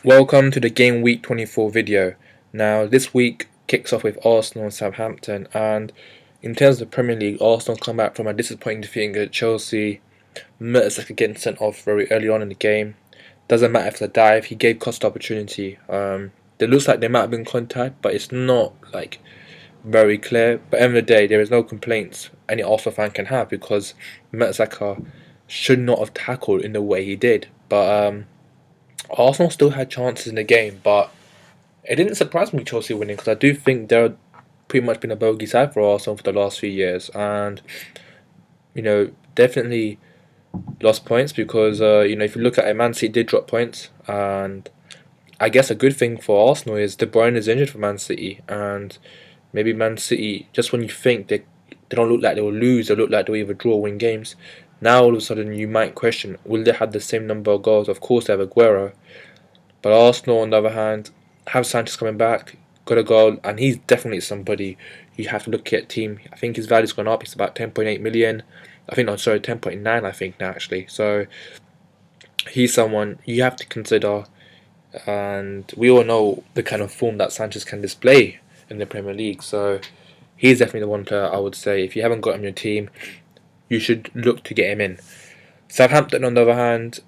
Welcome to the Game Week 24 video. Now, this week kicks off with Arsenal and Southampton, and in terms of the Premier League, Arsenal come back from a disappointing defeat against Chelsea. Mertesacker getting sent off very early on in the game. Doesn't matter if it's a dive, he gave Costa opportunity. It looks like they might have been contact, but it's not like very clear. But at the end of the day, there is no complaints any Arsenal fan can have because Mertesacker should not have tackled in the way he did. But Arsenal still had chances in the game, but it didn't surprise me Chelsea winning because I do think they're pretty much been a bogey side for Arsenal for the last few years, and definitely lost points because if you look at it, Man City did drop points, and I guess a good thing for Arsenal is De Bruyne is injured for Man City, and maybe Man City, just when you think they don't look like they will lose, they look like they'll either draw or win games. Now all of a sudden you might question, will they have the same number of goals? Of course they have Aguero, but Arsenal, on the other hand, have Sanchez coming back, got a goal, and he's definitely somebody you have to look at. Team, I think his value's gone up. It's about 10.8 million. I think, no, sorry, 10.9. I think now actually. So he's someone you have to consider, and we all know the kind of form that Sanchez can display in the Premier League. So he's definitely the one player I would say if you haven't got him in your team, you should look to get him in. Southampton, on the other hand,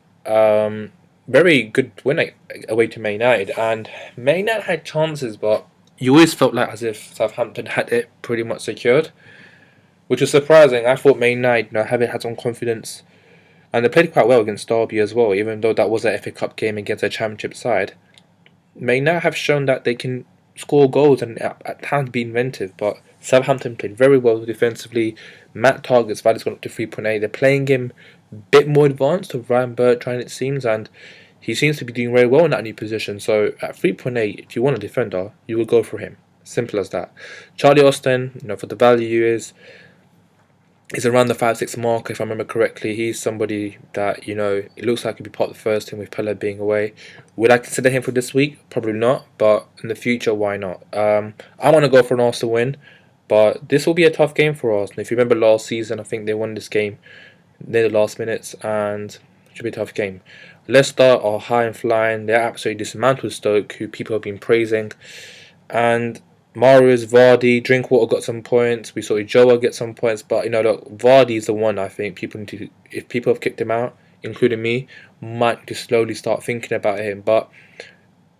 very good win away to Man United, and Man United had chances, but you always felt like as if Southampton had it pretty much secured, which was surprising. I thought Man United, having had some confidence, and they played quite well against Derby as well, even though that was an FA Cup game against a Championship side. Man United have shown that they can score goals and at times be inventive, but Southampton played very well defensively. Matt Target's value's gone up to 3.8. They're playing him a bit more advanced to Ryan Bertrand, it seems, and he seems to be doing very well in that new position. So at 3.8, if you want a defender, you will go for him. Simple as that. Charlie Austin, for the value is around the 5-6 mark, if I remember correctly. He's somebody that, it looks like he'll be part of the first team with Pella being away. Would I consider him for this week? Probably not, but in the future, why not? I want to go for an Arsenal win, but this will be a tough game for Arsenal. If you remember last season, I think they won this game near the last minutes, and it should be a tough game. Leicester are high and flying. They're absolutely dismantled Stoke, who people have been praising. And Mahrez, Vardy, Drinkwater got some points. We saw Joa get some points, but look, Vardy is the one I think people need to. If people have kicked him out, including me, might need to slowly start thinking about him. But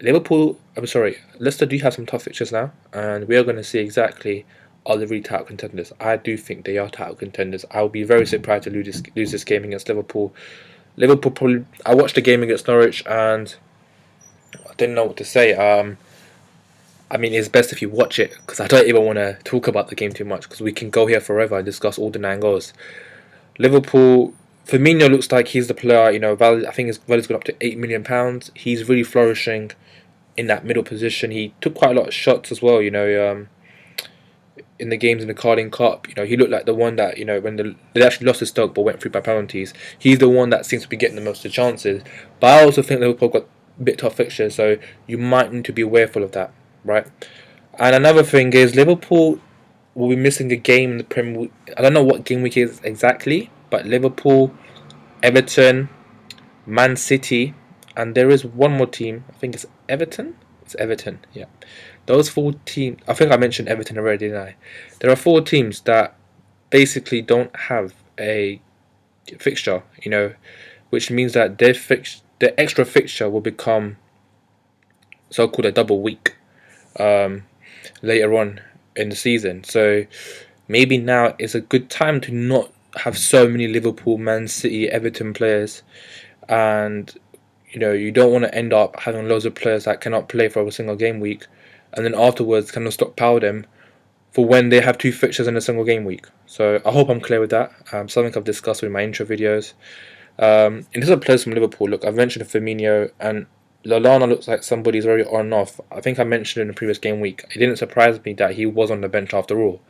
Leicester do have some tough fixtures now, and we are going to see exactly are they really title contenders. I do think they are title contenders. I would be very surprised to lose this game against Liverpool. Liverpool probably. I watched the game against Norwich and I didn't know what to say. I mean, it's best if you watch it because I don't even want to talk about the game too much because we can go here forever and discuss all the 9 goals. Liverpool, Firmino looks like he's the player. I think his value's gone up to £8 million. He's really flourishing in that middle position. He took quite a lot of shots as well. In the games in the Carling Cup, he looked like the one that when they actually lost to Stoke but went through by penalties. He's the one that seems to be getting the most of the chances. But I also think Liverpool got a bit tough fixtures, so you might need to be awareful of that. Right, and another thing is Liverpool will be missing a game in the Premier League. I don't know what game week is exactly, but Liverpool, Everton, Man City, and there is one more team. I think it's Everton. It's Everton, yeah. Those 4 teams. I think I mentioned Everton already, didn't I? There are 4 teams that basically don't have a fixture. Which means that their extra fixture will become so-called a double week. Later on in the season. So maybe now is a good time to not have so many Liverpool, Man City, Everton players, and you don't want to end up having loads of players that cannot play for a single game week, and then afterwards kind of stockpile them for when they have 2 fixtures in a single game week. So I hope I'm clear with that. Something I've discussed with my intro videos. In terms of players from Liverpool, look, I've mentioned Firmino and Lallana looks like somebody's very on and off. I think I mentioned in the previous game week. It didn't surprise me that he was on the bench after all.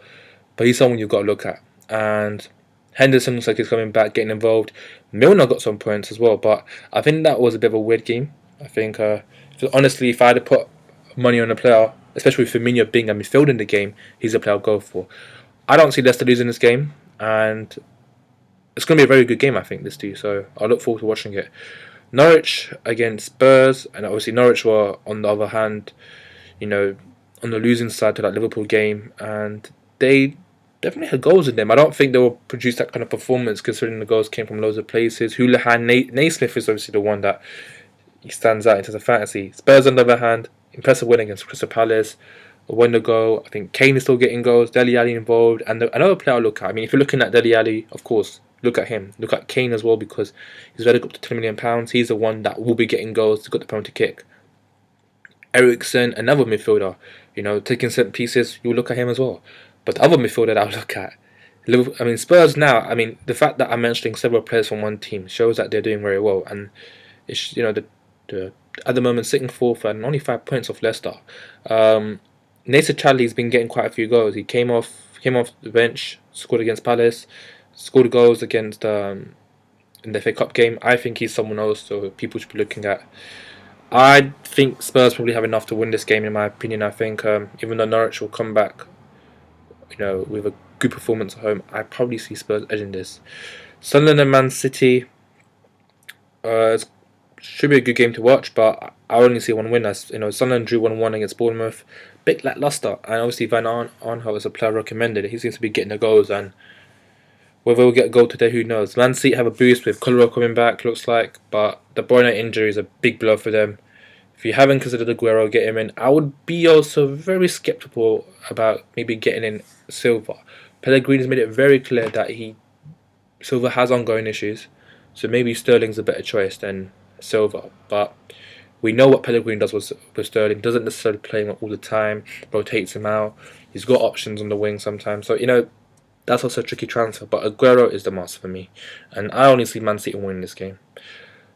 But he's someone you've got to look at. And Henderson looks like he's coming back, getting involved. Milner got some points as well. But I think that was a bit of a weird game. I think, honestly, if I had to put money on a player, especially with Firmino being a midfielder in the game, he's a player I'll go for. I don't see Leicester losing this game. And it's going to be a very good game, I think, this too. So I look forward to watching it. Norwich against Spurs, and obviously Norwich were on the other hand, you know, on the losing side to that Liverpool game, and they definitely had goals in them. I don't think they will produce that kind of performance considering the goals came from loads of places. Houlihan, Naismith is obviously the one that he stands out in terms of fantasy. Spurs, on the other hand, impressive win against Crystal Palace. A win to go. I think Kane is still getting goals. Dele Alli involved, and another player I look at. I mean, if you're looking at Dele Alli, of course, look at him. Look at Kane as well because he's valued up to £10 million. He's the one that will be getting goals to get the penalty kick. Ericsson, another midfielder, taking certain pieces, you'll look at him as well. But the other midfielder that I'll look at, I mean, Spurs now, I mean, the fact that I'm mentioning several players from one team shows that they're doing very well. And, it's, at the moment, sitting fourth and only 5 points off Leicester. Nacer Chadley's been getting quite a few goals. He came off the bench, scored against Palace, scored goals against in the FA Cup game. I think he's someone else, so people should be looking at. I think Spurs probably have enough to win this game, in my opinion. I think even though Norwich will come back, with a good performance at home, I probably see Spurs edging this. Sunderland and Man City should be a good game to watch, but I only see one win. As Sunderland drew 1-1 against Bournemouth, bit lackluster, and obviously Van Aanholt is a player recommended. He seems to be getting the goals, and whether we'll get a goal today, who knows. Man City have a boost with Colorado coming back, looks like, but the Bruyne injury is a big blow for them. If you haven't considered Aguero, get him in. I would be also very sceptical about maybe getting in Silva. Pellegrini's made it very clear that Silva has ongoing issues, so maybe Sterling's a better choice than Silva. But we know what Pellegrini does with Sterling. Doesn't necessarily play him all the time, rotates him out. He's got options on the wing sometimes. So, that's also a tricky transfer. But Aguero is the must for me. And I only see Man City winning this game.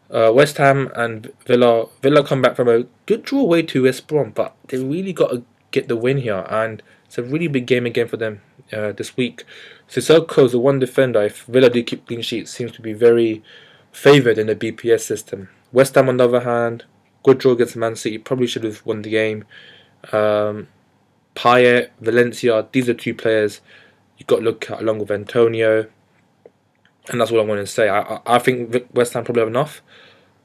West Ham and Villa come back from a good draw away to West Brom, but they really got to get the win here, and it's a really big game again for them this week. Sissoko's the one defender, if Villa do keep clean sheets, seems to be very favoured in the BPS system. West Ham, on the other hand, good draw against Man City, probably should have won the game. Payet, Valencia, these are two players you've got to look at along with Antonio. And that's what I want to say. I think West Ham probably have enough.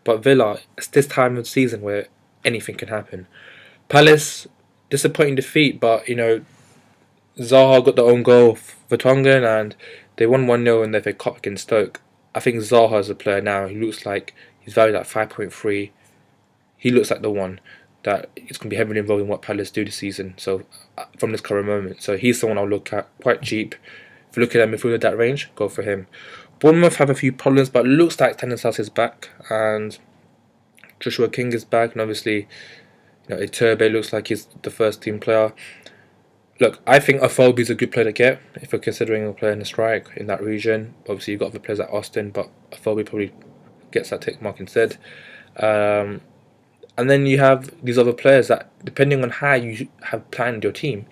But Villa, it's this time of the season where anything can happen. Palace, disappointing defeat, but, Zaha got the own goal for Tongan, and they won 1-0 in the FA Cup against Stoke. I think Zaha is a player now. He looks like he's valued at 5.3. He looks like the one that is going to be heavily involved in what Palace do this season. So, from this current moment. So, he's the one I'll look at. Quite cheap. If you're looking at midfield at that range, go for him. Bournemouth have a few problems, but it looks like Stanislas is back, and Joshua King is back, and obviously, Iturbe looks like he's the first team player. Look, I think Afobe is a good player to get if you're considering a player in the strike in that region. Obviously, you've got other players like Austin, but Afobe probably gets that tick mark instead. And then you have these other players that, depending on how you have planned your team,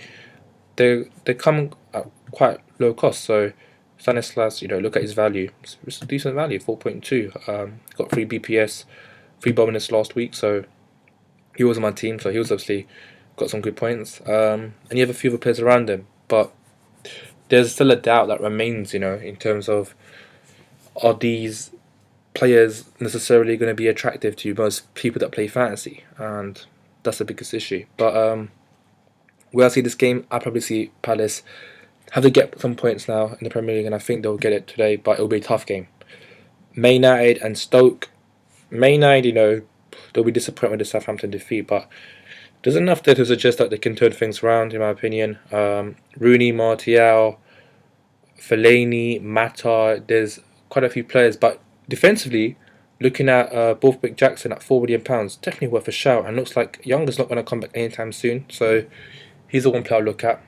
they come at quite low cost. So Stanislas, look at his value. It's a decent value, 4.2. Got 3 BPS, 3 bonus last week, so he was on my team, so he was obviously got some good points. And you have a few other players around him, but there's still a doubt that remains, in terms of, are these players necessarily going to be attractive to most people that play fantasy? And that's the biggest issue. But where I see this game, I probably see Palace have to get some points now in the Premier League, and I think they'll get it today, but it'll be a tough game. Man United and Stoke. Man United, they'll be disappointed with the Southampton defeat, but there's enough there to suggest that they can turn things around, in my opinion. Rooney, Martial, Fellaini, Mata, there's quite a few players, but defensively, looking at Borthwick Jackson at £4 million, definitely worth a shout, and looks like Younger's not going to come back anytime soon, so he's the one player I'll look at.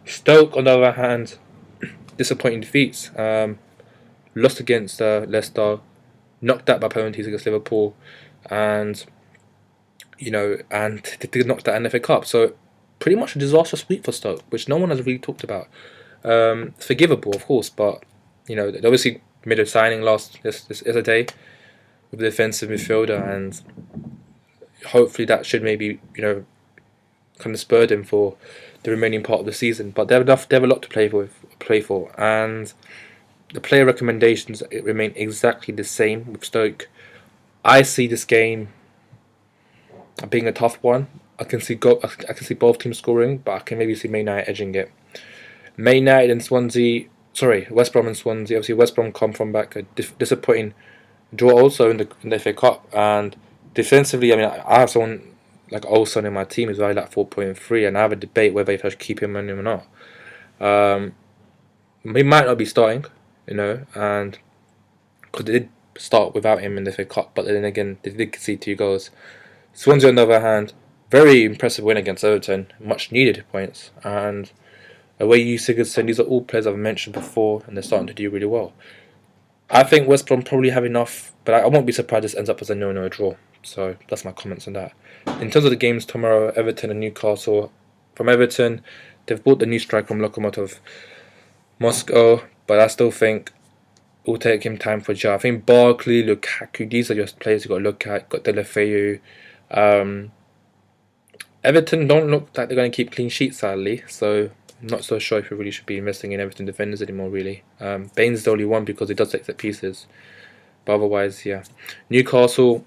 Stoke, on the other hand, disappointing defeats. Lost against Leicester, knocked out by penalties against Liverpool, and they knocked out in the FA Cup. So pretty much a disastrous week for Stoke, which no one has really talked about. It's forgivable, of course, but they obviously made a signing this other day with the defensive midfielder, and hopefully that should maybe kind of spur them for the remaining part of the season. But they have a lot to play for, and the player recommendations remain exactly the same with Stoke. I see this game being a tough one. I can see both teams scoring, but I can maybe see Man United edging it. Man United and Swansea, sorry, West Brom and Swansea. Obviously, West Brom come from back a disappointing draw also in the FA Cup, and defensively, I mean, I have someone like Olsen in my team is valid at 4.3, and I have a debate whether if I should keep him on him or not. He might not be starting, and because they did start without him in the FA Cup, but then again, they did concede 2 goals. Swansea, on the other hand, very impressive win against Everton, much needed points, and away you Sigurdsson, these are all players I've mentioned before, and they're starting to do really well. I think West Brom probably have enough, but I won't be surprised this ends up as a 0-0 draw. So that's my comments on that. In terms of the games tomorrow, Everton and Newcastle. From Everton, they've bought the new striker from Lokomotiv Moscow, but I still think it will take him time for a job. I think Barclays, Lukaku, these are just players you got to look at. Got Delafeu. Everton don't look like they're going to keep clean sheets, sadly. So I'm not so sure if we really should be investing in Everton defenders anymore, really. Baines is the only one because he does take set pieces. But otherwise, yeah. Newcastle,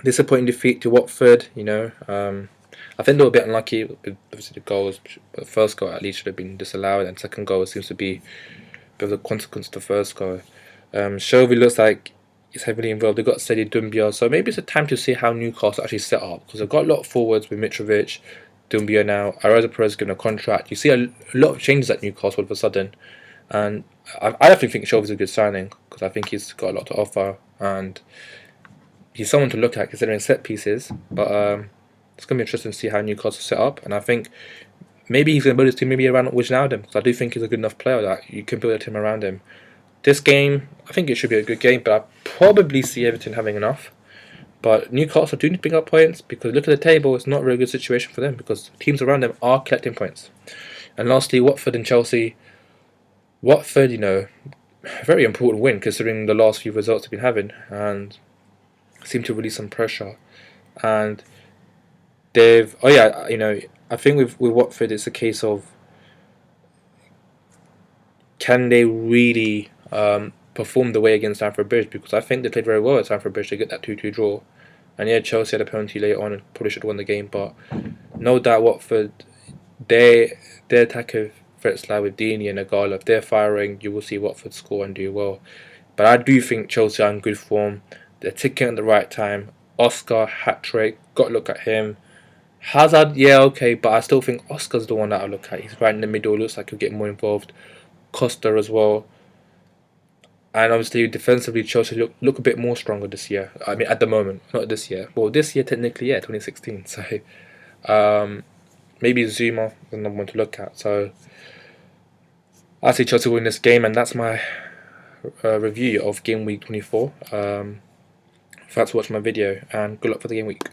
disappointing defeat to Watford, I think they were a bit unlucky with obviously the goals. The first goal at least should have been disallowed, and second goal seems to be a bit of a consequence of the first goal. Shelby looks like he's heavily involved. They've got Sedi Doumbia, so maybe it's a time to see how Newcastle actually set up, because they've got a lot of forwards with Mitrovic, Doumbia now. Areza Perez given a contract. You see a lot of changes at Newcastle all of a sudden, and I definitely think Shelby's a good signing because I think he's got a lot to offer, and he's someone to look at considering set pieces. But it's going to be interesting to see how Newcastle set up, and I think maybe he's going to build his team maybe around Wijnaldum, because I do think he's a good enough player that you can build a team around him. This game, I think it should be a good game, but I probably see Everton having enough. But Newcastle do need to bring up points, because look at the table, it's not a really good situation for them because teams around them are collecting points. And lastly, Watford and Chelsea. Watford, a very important win considering the last few results they've been having, and seem to release some pressure. And they've, I think with Watford it's a case of, can they really perform the way against Stamford Bridge, because I think they played very well at Stamford Bridge to get that 2-2 draw. And yeah, Chelsea had a penalty later on and probably should have won the game, but no doubt Watford, their attacking threats lie with Deeney and Agala. If they're firing, you will see Watford score and do well. But I do think Chelsea are in good form. They're ticking at the right time. Oscar, hat-trick, got to look at him. Hazard, yeah, okay, but I still think Oscar's the one that I look at. He's right in the middle, looks like he'll get more involved. Costa as well. And obviously, defensively, Chelsea look a bit more stronger this year. I mean, at the moment, not this year. Well, this year, technically, yeah, 2016. So, maybe Zuma is another one to look at. So, I see Chelsea win this game, and that's my review of Game Week 24. Thanks for watching my video, and good luck for the Game Week.